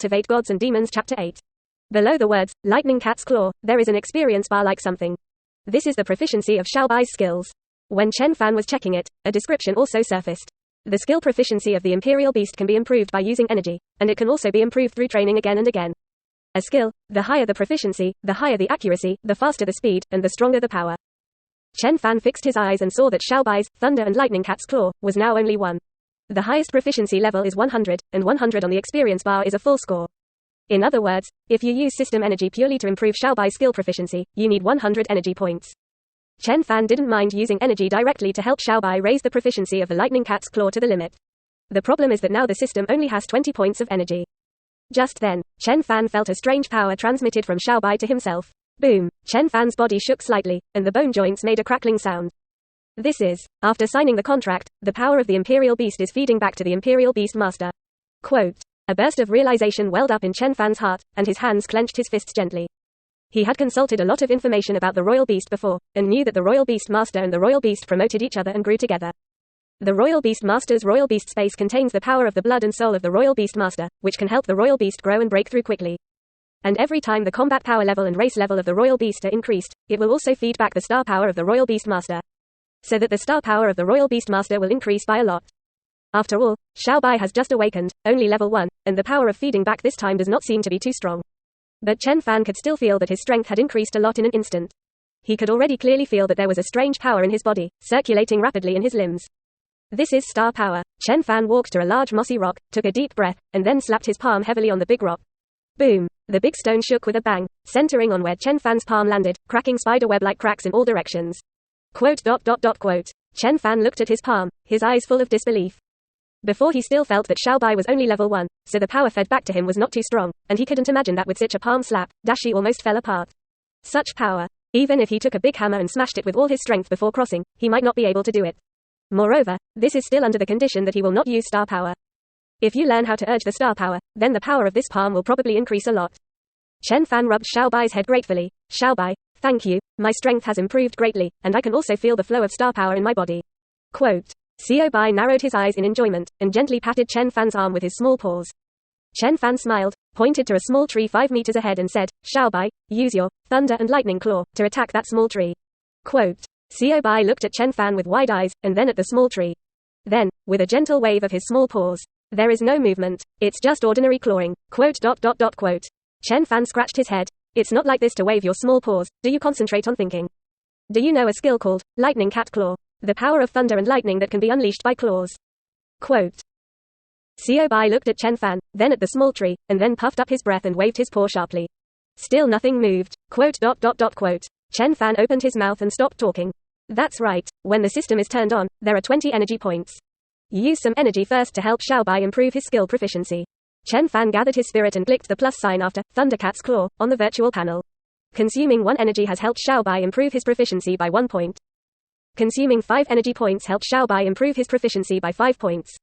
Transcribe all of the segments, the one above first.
Cultivate Gods and Demons Chapter 8. Below the words, lightning cat's claw, there is an experience bar like something. This is the proficiency of Xiaobai's skills. When Chen Fan was checking it, a description also surfaced. The skill proficiency of the imperial beast can be improved by using energy, and it can also be improved through training again and again. A skill, the higher the proficiency, the higher the accuracy, the faster the speed, and the stronger the power. Chen Fan fixed his eyes and saw that Xiaobai's thunder and lightning cat's claw was now only 1. The highest proficiency level is 100, and 100 on the experience bar is a full score. In other words, if you use system energy purely to improve Xiaobai's skill proficiency, you need 100 energy points. Chen Fan didn't mind using energy directly to help Xiaobai raise the proficiency of the lightning cat's claw to the limit. The problem is that now the system only has 20 points of energy. Just then, Chen Fan felt a strange power transmitted from Xiaobai to himself. Boom! Chen Fan's body shook slightly, and the bone joints made a crackling sound. This is, after signing the contract, the power of the imperial beast is feeding back to the imperial beast master. Quote. A burst of realization welled up in Chen Fan's heart, and his hands clenched his fists gently. He had consulted a lot of information about the royal beast before, and knew that the royal beast master and the royal beast promoted each other and grew together. The royal beast master's royal beast space contains the power of the blood and soul of the royal beast master, which can help the royal beast grow and break through quickly. And every time the combat power level and race level of the royal beast are increased, it will also feed back the star power of the royal beast master. So that the star power of the royal beast master will increase by a lot. After all, Xiaobai has just awakened, only level 1, and the power of feeding back this time does not seem to be too strong. But Chen Fan could still feel that his strength had increased a lot in an instant. He could already clearly feel that there was a strange power in his body, circulating rapidly in his limbs. This is star power. Chen Fan walked to a large mossy rock, took a deep breath, and then slapped his palm heavily on the big rock. Boom! The big stone shook with a bang, centering on where Chen Fan's palm landed, cracking spiderweb-like cracks in all directions. Quote. Chen Fan looked at his palm, his eyes full of disbelief. Before he still felt that Xiaobai was only level 1, so the power fed back to him was not too strong, and he couldn't imagine that with such a palm slap, Dashi almost fell apart. Such power. Even if he took a big hammer and smashed it with all his strength before crossing, he might not be able to do it. Moreover, this is still under the condition that he will not use star power. If you learn how to urge the star power, then the power of this palm will probably increase a lot. Chen Fan rubbed Xiaobai's head gratefully. Xiaobai, thank you, my strength has improved greatly, and I can also feel the flow of star power in my body. Quote. Xiaobai narrowed his eyes in enjoyment, and gently patted Chen Fan's arm with his small paws. Chen Fan smiled, pointed to a small tree 5 meters ahead and said, Xiaobai, use your thunder and lightning claw to attack that small tree. Quote. Xiaobai looked at Chen Fan with wide eyes, and then at the small tree. Then, with a gentle wave of his small paws, there is no movement, it's just ordinary clawing. Quote. Chen Fan scratched his head. It's not like this to wave your small paws, do you concentrate on thinking? Do you know a skill called lightning cat claw? The power of thunder and lightning that can be unleashed by claws. Quote. Xiaobai looked at Chen Fan, then at the small tree, and then puffed up his breath and waved his paw sharply. Still nothing moved. Quote. Chen Fan opened his mouth and stopped talking. That's right, when the system is turned on, there are 20 energy points. Use some energy first to help Xiaobai improve his skill proficiency. Chen Fan gathered his spirit and clicked the plus sign after Thundercat's Claw on the virtual panel. Consuming 1 energy has helped Xiaobai improve his proficiency by 1 point. Consuming 5 energy points helped Xiaobai improve his proficiency by 5 points.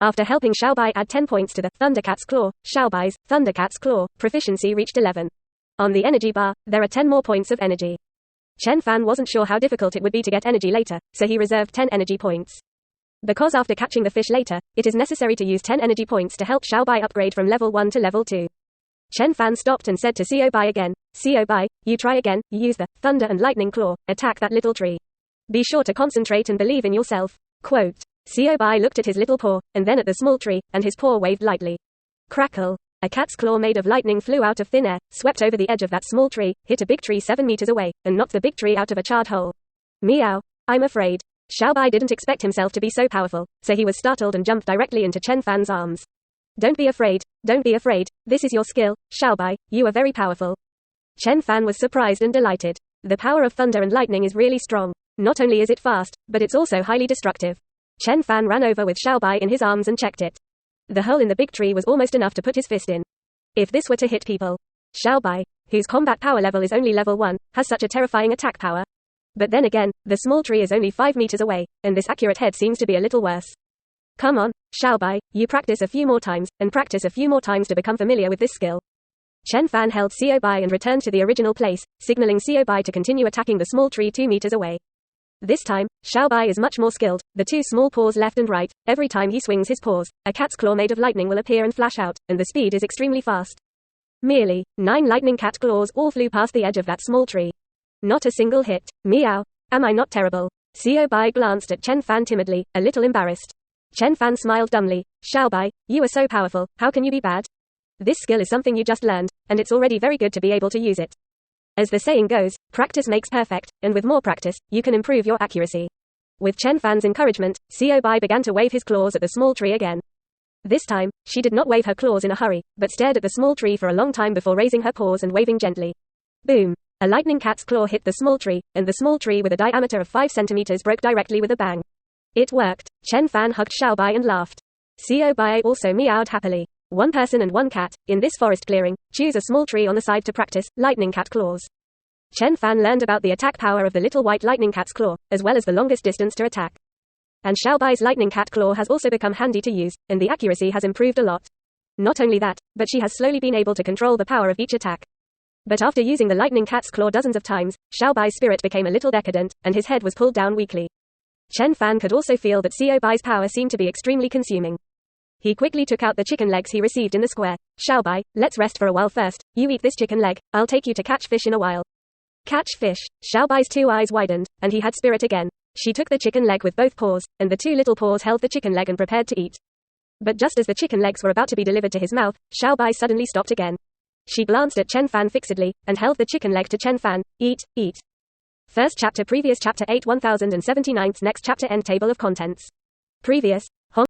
After helping Xiaobai add 10 points to the Thundercat's Claw, Xiaobai's Thundercat's Claw proficiency reached 11. On the energy bar, there are 10 more points of energy. Chen Fan wasn't sure how difficult it would be to get energy later, so he reserved 10 energy points. Because after catching the fish later, it is necessary to use 10 energy points to help Xiaobai upgrade from level 1 to level 2. Chen Fan stopped and said to Xiaobai again, Xiaobai, you try again, use the thunder and lightning claw, attack that little tree. Be sure to concentrate and believe in yourself. Quote. Xiaobai looked at his little paw, and then at the small tree, and his paw waved lightly. Crackle. A cat's claw made of lightning flew out of thin air, swept over the edge of that small tree, hit a big tree 7 meters away, and knocked the big tree out of a charred hole. Meow. I'm afraid. Xiaobai didn't expect himself to be so powerful, so he was startled and jumped directly into Chen Fan's arms. Don't be afraid, this is your skill, Xiaobai, you are very powerful. Chen Fan was surprised and delighted. The power of thunder and lightning is really strong. Not only is it fast, but it's also highly destructive. Chen Fan ran over with Xiaobai in his arms and checked it. The hole in the big tree was almost enough to put his fist in. If this were to hit people, Xiaobai, whose combat power level is only level 1, has such a terrifying attack power. But then again, the small tree is only 5 meters away, and this accurate head seems to be a little worse. Come on, Xiaobai, you practice a few more times, and practice a few more times to become familiar with this skill. Chen Fan held Xiaobai and returned to the original place, signaling Xiaobai to continue attacking the small tree 2 meters away. This time, Xiaobai is much more skilled, the two small paws left and right. Every time he swings his paws, a cat's claw made of lightning will appear and flash out, and the speed is extremely fast. Merely 9 lightning cat claws all flew past the edge of that small tree. Not a single hit. Meow. Am I not terrible? Xiaobai glanced at Chen Fan timidly, a little embarrassed. Chen Fan smiled dumbly. Xiaobai, you are so powerful, how can you be bad? This skill is something you just learned, and it's already very good to be able to use it. As the saying goes, practice makes perfect, and with more practice, you can improve your accuracy. With Chen Fan's encouragement, Xiaobai began to wave his claws at the small tree again. This time, she did not wave her claws in a hurry, but stared at the small tree for a long time before raising her paws and waving gently. Boom! A lightning cat's claw hit the small tree, and the small tree with a diameter of 5 centimeters broke directly with a bang. It worked. Chen Fan hugged Xiaobai and laughed. Xiaobai also meowed happily. One person and one cat, in this forest clearing, choose a small tree on the side to practice lightning cat claws. Chen Fan learned about the attack power of the little white lightning cat's claw, as well as the longest distance to attack. And Xiaobai's lightning cat claw has also become handy to use, and the accuracy has improved a lot. Not only that, but she has slowly been able to control the power of each attack. But after using the lightning cat's claw dozens of times, Xiaobai's spirit became a little decadent, and his head was pulled down weakly. Chen Fan could also feel that Xiaobai's power seemed to be extremely consuming. He quickly took out the chicken legs he received in the square. Xiaobai, let's rest for a while first. You eat this chicken leg, I'll take you to catch fish in a while. Catch fish. Xiaobai's 2 eyes widened, and he had spirit again. She took the chicken leg with both paws, and the 2 little paws held the chicken leg and prepared to eat. But just as the chicken legs were about to be delivered to his mouth, Xiaobai suddenly stopped again. She glanced at Chen Fan fixedly, and held the chicken leg to Chen Fan. Eat, eat. First chapter previous chapter 8 1079 next chapter end table of contents. Previous,